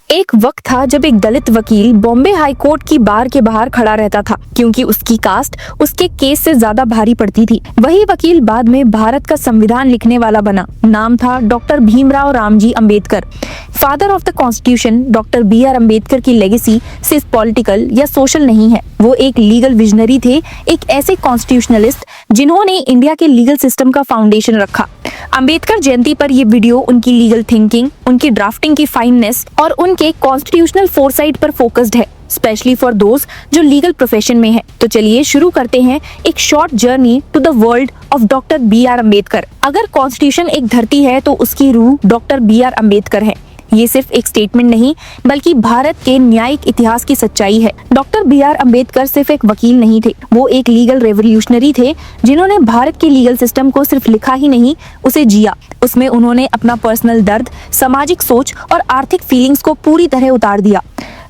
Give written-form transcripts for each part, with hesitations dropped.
एक वक्त था जब एक दलित वकील बॉम्बे हाई कोर्ट की बार के बाहर खड़ा रहता था क्योंकि उसकी कास्ट उसके केस से ज्यादा भारी पड़ती थी। वही वकील बाद में भारत का संविधान लिखने वाला बना। नाम था doctor Bhimrao Ramji Ambedkar. Father of the constitution doctor B.R. Ambedkar की लेगेसी सिर्फ पॉलिटिकल या सोशल नहीं है, वो एक लीगल विजनरी थे, एक ऐसे कॉन्स्टिट्यूशनलिस्ट जिन्होंने इंडिया के लीगल सिस्टम का फाउंडेशन रखा। अंबेडकर जयंती पर ये वीडियो उनकी लीगल थिंकिंग, उनकी ड्राफ्टिंग की फाइननेस और उनके कॉन्स्टिट्यूशनल फोरसाइट पर फोकस्ड है, स्पेशली फॉर दोज जो लीगल प्रोफेशन में है। तो चलिए शुरू करते हैं एक short journey to the world of doctor B.R. Ambedkar. अगर कॉन्स्टिट्यूशन एक धरती है तो उसकी रूह डॉक्टर B.R. अम्बेडकर है। ये सिर्फ एक स्टेटमेंट नहीं बल्कि भारत के न्यायिक इतिहास की सच्चाई है। Doctor B.R. अम्बेडकर सिर्फ एक वकील नहीं थे, वो एक लीगल रेवोल्यूशनरी थे जिन्होंने भारत के लीगल सिस्टम को सिर्फ लिखा ही नहीं, उसे जिया। उसमें उन्होंने अपना पर्सनल दर्द, सामाजिक सोच और आर्थिक फीलिंग्स को पूरी तरह उतार दिया।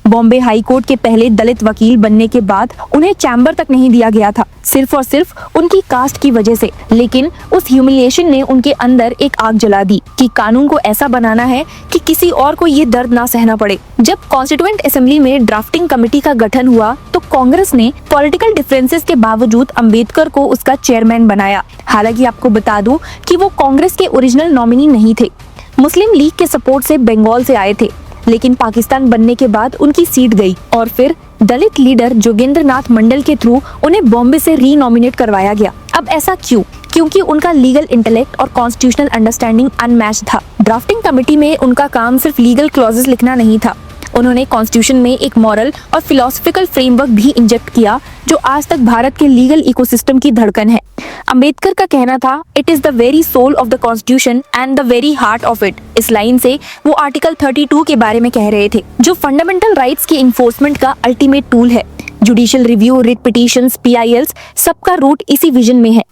बॉम्बे हाई कोर्ट के पहले दलित वकील बनने के बाद उन्हें चैम्बर तक नहीं दिया गया था, सिर्फ और सिर्फ उनकी कास्ट की वजह से। लेकिन उस ह्यूमिलिएशन ने उनके अंदर एक आग जला दी कि कानून को ऐसा बनाना है कि किसी और को ये दर्द ना सहना पड़े। जब कॉन्स्टिट्यूएंट असेंबली में ड्राफ्टिंग कमेटी का गठन हुआ तो कांग्रेस ने पॉलिटिकल डिफरेंसेस के बावजूद अंबेडकर को उसका चेयरमैन बनाया। हालांकि आपको बता दूं कि वो कांग्रेस के ओरिजिनल नॉमिनी नहीं थे, मुस्लिम लीग के सपोर्ट से बंगाल से आए थे। लेकिन पाकिस्तान बनने के बाद उनकी सीट गई और फिर दलित लीडर जोगेंद्र नाथ मंडल के थ्रू उन्हें बॉम्बे से रीनॉमिनेट करवाया गया। अब ऐसा क्यों? क्योंकि उनका लीगल इंटेलेक्ट और कॉन्स्टिट्यूशनल अंडरस्टैंडिंग अनमैच्ड था। ड्राफ्टिंग कमेटी में उनका काम सिर्फ लीगल क्लॉजेस लिखना नहीं था, उन्होंने कॉन्स्टिट्यूशन में एक मॉरल और फिलोसफिकल फ्रेमवर्क भी इंजेक्ट किया जो आज तक भारत के लीगल इकोसिस्टम की धड़कन है। अंबेडकर का कहना था, it is the very soul of the constitution and the very heart of it. इस लाइन से वो आर्टिकल 32 के बारे में कह रहे थे, जो फंडामेंटल राइट्स के इन्फोर्समेंट का अल्टीमेट टूल है। Judicial review, writ petitions, PILs, सबका रूट इसी विजन में है।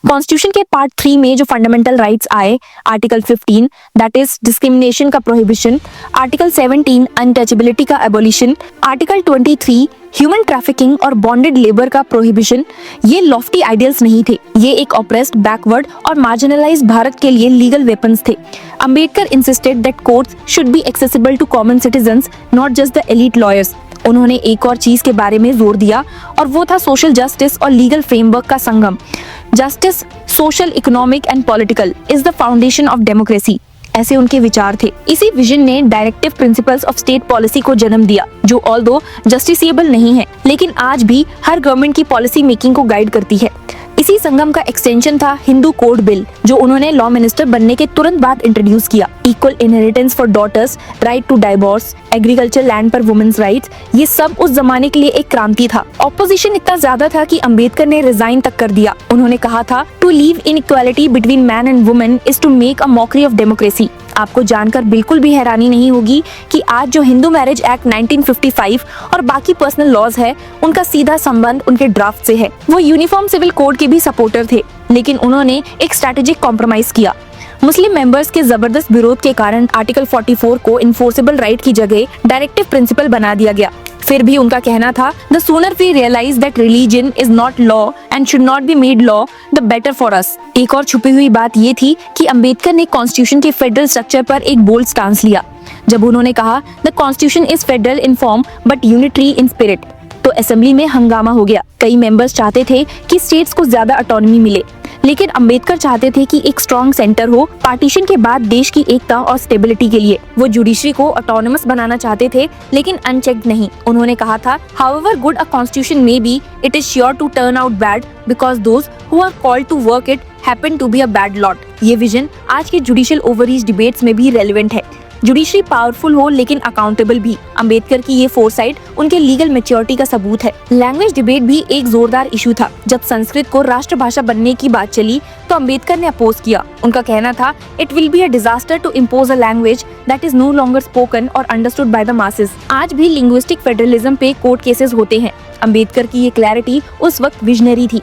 कॉन्स्टिट्यूशन के पार्ट 3 में जो फंडामेंटल राइट्स आए, आर्टिकल 15 दैट इज डिस्क्रिमिनेशन का प्रोहिबिशन, आर्टिकल 17 अनटचेबिलिटी का एबोलिशन, आर्टिकल 23 ह्यूमन ट्रैफिकिंग और बॉन्डेड लेबर का प्रोहिबिशन, ये लॉफ्टी आइडियल्स नहीं थे, ये एक ऑप्रेस्ड, बैकवर्ड और मार्जिनलाइज्ड भारत के लिए लीगल वेपन्स थे। Ambedkar insisted that courts should be accessible to common citizens, not just the elite lawyers. उन्होंने एक और चीज के बारे में जोर दिया और वो था सोशल जस्टिस और लीगल फ्रेमवर्क का संगम। Justice, social, economic and political is the foundation of democracy, ऐसे उनके विचार थे। इसी विजन ने directive principles of state policy को जन्म दिया, जो ऑल्दो जस्टिसेबल नहीं है लेकिन आज भी हर गवर्नमेंट की पॉलिसी मेकिंग को गाइड करती है। इसी संगम का एक्सटेंशन था हिंदू कोड बिल, जो उन्होंने लॉ मिनिस्टर बनने के तुरंत बाद इंट्रोड्यूस किया। Equal inheritance for daughters, right to divorce, agriculture land पर वुमेन्स राइट्स, ये सब उस जमाने के लिए एक क्रांति था। ऑपोजिशन इतना ज्यादा था कि अंबेडकर ने रिजाइन तक कर दिया। उन्होंने कहा था, to leave inequality between man and women is to make a mockery of democracy. आपको जानकर बिल्कुल भी हैरानी नहीं होगी कि आज जो हिंदू मैरिज एक्ट 1955 और बाकी पर्सनल लॉज है, उनका सीधा संबंध उनके ड्राफ्ट से है। वो यूनिफॉर्म सिविल कोड के भी सपोर्टर थे, लेकिन उन्होंने एक स्ट्रैटेजिक कॉम्प्रोमाइज किया। मुस्लिम मेंबर्स के जबरदस्त विरोध के कारण आर्टिकल 44 को इन्फोर्सेबल राइट की जगह डायरेक्टिव प्रिंसिपल बना दिया गया। फिर भी उनका कहना था, the sooner we realise that religion is not law and should not be made law, the better for us. एक और छुपी हुई बात ये थी कि अंबेडकर ने कॉन्स्टिट्यूशन के फेडरल स्ट्रक्चर पर एक बोल्ड स्टांस लिया। जब उन्होंने कहा, the constitution is federal in form but unitary in spirit, तो असेंबली में हंगामा हो गया। कई मेंबर्स चाहते थे कि स्टेट्स को ज्यादा ऑटोनॉमी मिले, लेकिन अंबेडकर चाहते थे कि एक स्ट्रॉन्ग सेंटर हो पार्टीशन के बाद देश की एकता और स्टेबिलिटी के लिए। वो जुडिशरी को ऑटोनमस बनाना चाहते थे, लेकिन अनचेक्ड नहीं। उन्होंने कहा था, however good a constitution may be, it is sure to turn out bad because those who are called to work it happen to be a bad lot. ये विजन आज के जुडिशियल ओवररीच डिबेट्स में भी relevant है। Judiciary powerful हो लेकिन accountable भी। अंबेडकर की ये फोरसाइट उनके लीगल मैच्योरिटी का सबूत है। लैंग्वेज डिबेट भी एक जोरदार इशू था। जब संस्कृत को राष्ट्रभाषा बनने की बात चली तो अंबेडकर ने अपोज किया। उनका कहना था, it will be a disaster to impose a language that is no longer spoken और अंडरस्टूड बाय द मासेस। आज भी लिंग्विस्टिक फेडरलिज्म पे कोर्ट केसेस होते हैं। अंबेडकर की ये क्लैरिटी उस वक्त विजनरी थी।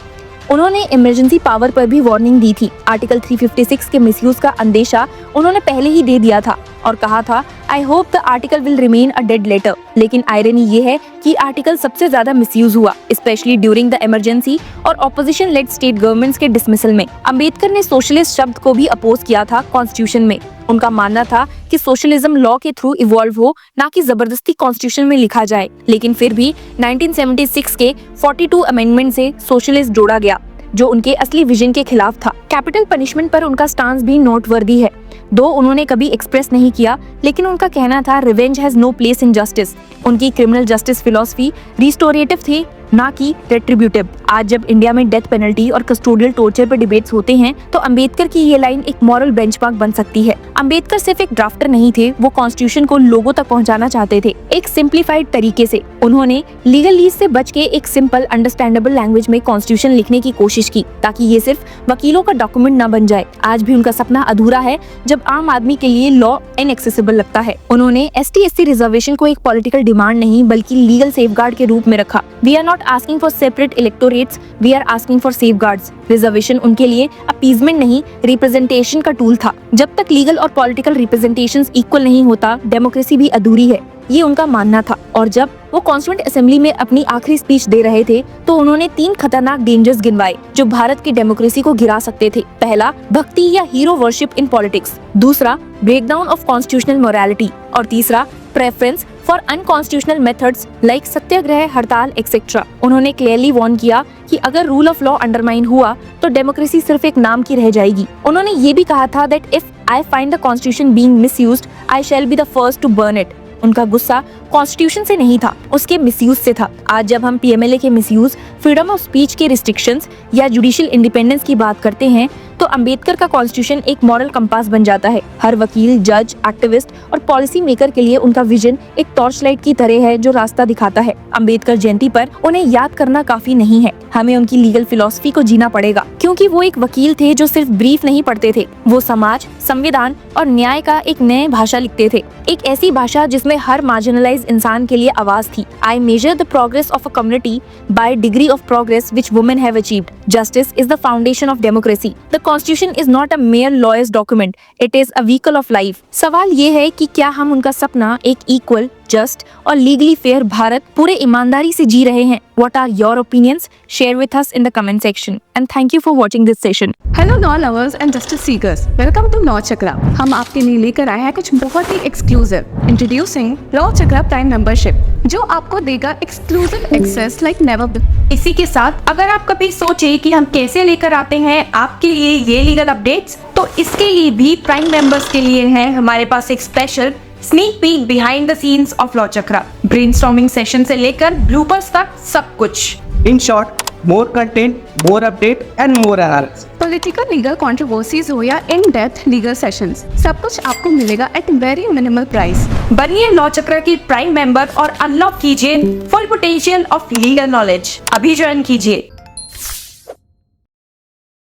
उन्होंने इमरजेंसी पावर पर भी वार्निंग दी थी। आर्टिकल 356 के मिसयूज का अंदेशा उन्होंने पहले ही दे दिया था। और कहा था I hope the article will remain a dead letter. लेकिन आयरनी ये है कि आर्टिकल सबसे ज्यादा मिसयूज हुआ, स्पेशली ड्यूरिंग द इमरजेंसी और ऑपोजिशन लेड स्टेट गवर्नमेंट्स के डिसमिसल में। अंबेडकर ने सोशलिस्ट शब्द को भी अपोज किया था कॉन्स्टिट्यूशन में। उनका मानना था कि सोशलिज्म लॉ के थ्रू इवॉल्व हो, ना कि जबरदस्ती कॉन्स्टिट्यूशन में लिखा जाए। लेकिन फिर भी 1976 के 42 अमेंडमेंट से सोशलिस्ट जोड़ा गया, जो उनके असली विजन के खिलाफ था। कैपिटल पनिशमेंट पर उनका स्टांस भी नोटवर्दी है। दो उन्होंने कभी एक्सप्रेस नहीं किया, लेकिन उनका कहना था revenge has no place in justice. उनकी क्रिमिनल जस्टिस फिलॉसफी रिस्टोरेटिव थी, ना कि रेट्रिब्यूटिव। आज जब इंडिया में डेथ पेनल्टी और कस्टोडियल टॉर्चर पर डिबेट्स होते हैं, तो अंबेडकर की ये लाइन एक मॉरल बेंचमार्क बन सकती है। अंबेडकर सिर्फ एक ड्राफ्टर नहीं थे, वो कॉन्स्टिट्यूशन को लोगों तक पहुंचाना चाहते थे, एक सिंप्लीफाइड तरीके से। उन्होंने लीगल लीज से बच के एक सिंपल अंडरस्टैंडेबल लैंग्वेज में कॉन्स्टिट्यूशन लिखने की कोशिश की, ताकि ये सिर्फ वकीलों का डॉक्यूमेंट न बन जाए। आज भी उनका सपना अधूरा है, जब आम आदमी के लिए लॉ इनएक्सेसिबल लगता है। उन्होंने ST/SC रिजर्वेशन को एक पॉलिटिकल डिमांड नहीं, बल्कि लीगल सेफगार्ड के रूप में रखा। We are not asking for separate electorates, we are asking for safeguards. Reservation उनके लिए अपीजमेंट नहीं, रिप्रेजेंटेशन का टूल था। जब तक लीगल और पॉलिटिकल रिप्रेजेंटेशंस इक्वल नहीं होता, डेमोक्रेसी भी अधूरी है, ये उनका मानना था। और जब वो कॉन्स्टिट्यूएंट असेंबली में अपनी आखिरी स्पीच दे रहे थे, तो उन्होंने 3 खतरनाक डेंजर्स गिनवाए जो भारत की डेमोक्रेसी को गिरा सकते थे। पहला, भक्ति या हीरो वर्शिप इन पॉलिटिक्स। दूसरा, ब्रेकडाउन ऑफ कॉन्स्टिट्यूशनल मोरालिटी। और तीसरा, preference for unconstitutional methods like satyagraha, हड़ताल एक्सेट्रा। उन्होंने क्लियरली वार्न किया कि अगर रूल ऑफ लॉ अंडरमाइन हुआ, तो डेमोक्रेसी सिर्फ एक नाम की रह जाएगी। उन्होंने ये भी कहा था that if I find the constitution being misused, I shall be the first to burn it. उनका गुस्सा कॉन्स्टिट्यूशन से नहीं था, उसके मिसयूज से था। आज जब हम PMLA के मिसयूज, फ्रीडम ऑफ स्पीच के रिस्ट्रिक्शंस या जुडिशियल इंडिपेंडेंस की बात करते हैं, तो अंबेडकर का कॉन्स्टिट्यूशन एक मॉरल कंपास बन जाता है। हर वकील, जज, एक्टिविस्ट और पॉलिसी मेकर के लिए उनका विजन एक टॉर्च लाइट की तरह है, जो रास्ता दिखाता है। अंबेडकर जयंती पर उन्हें याद करना काफी नहीं है, हमें उनकी लीगल फिलॉसफी को जीना पड़ेगा, क्योंकि वो एक वकील थे जो सिर्फ ब्रीफ नहीं पढ़ते थे, वो समाज, संविधान और न्याय का एक नए भाषा लिखते थे, एक ऐसी भाषा जिसमें हर मार्जिनलाइज्ड इंसान के लिए आवाज थी। I measure the progress of a community by degree of progress which women have achieved. Justice is the foundation of democracy. The constitution is not a mere lawyers document, it is a vehicle of life. सवाल ये है कि क्या हम उनका सपना, एक equal, just और लीगली फेयर भारत, पूरे ईमानदारी से जी रहे हैं? What are your opinions? Share with us in the comment section. And thank you for watching this session. Hello law lovers and justice seekers, welcome to law Chakra. हम आपके लिए लेकर आए हैं कुछ बहुत ही exclusive. Introducing law Chakra prime membership, जो आपको देगा exclusive access like never before. इसी के साथ अगर आप कभी सोचे कि हम कैसे लेकर आते हैं आपके लिए ये लीगल अपडेट्स, तो इसके लिए भी प्राइम मेंबर्स के लिए है हमारे पास एक special sneak peek behind the scenes of law chakra. Brainstorming session से लेकर ब्लूपर्स तक सब कुछ। In short, more content, more update and more analysis. Political legal controversies हो या इन डेप्थ लीगल सेशंस, सब कुछ आपको मिलेगा एट वेरी मिनिमल प्राइस। बनिए लॉ चक्रा की प्राइम मेंबर और अनलॉक कीजिए full potential of legal knowledge. अभी ज्वाइन कीजिए।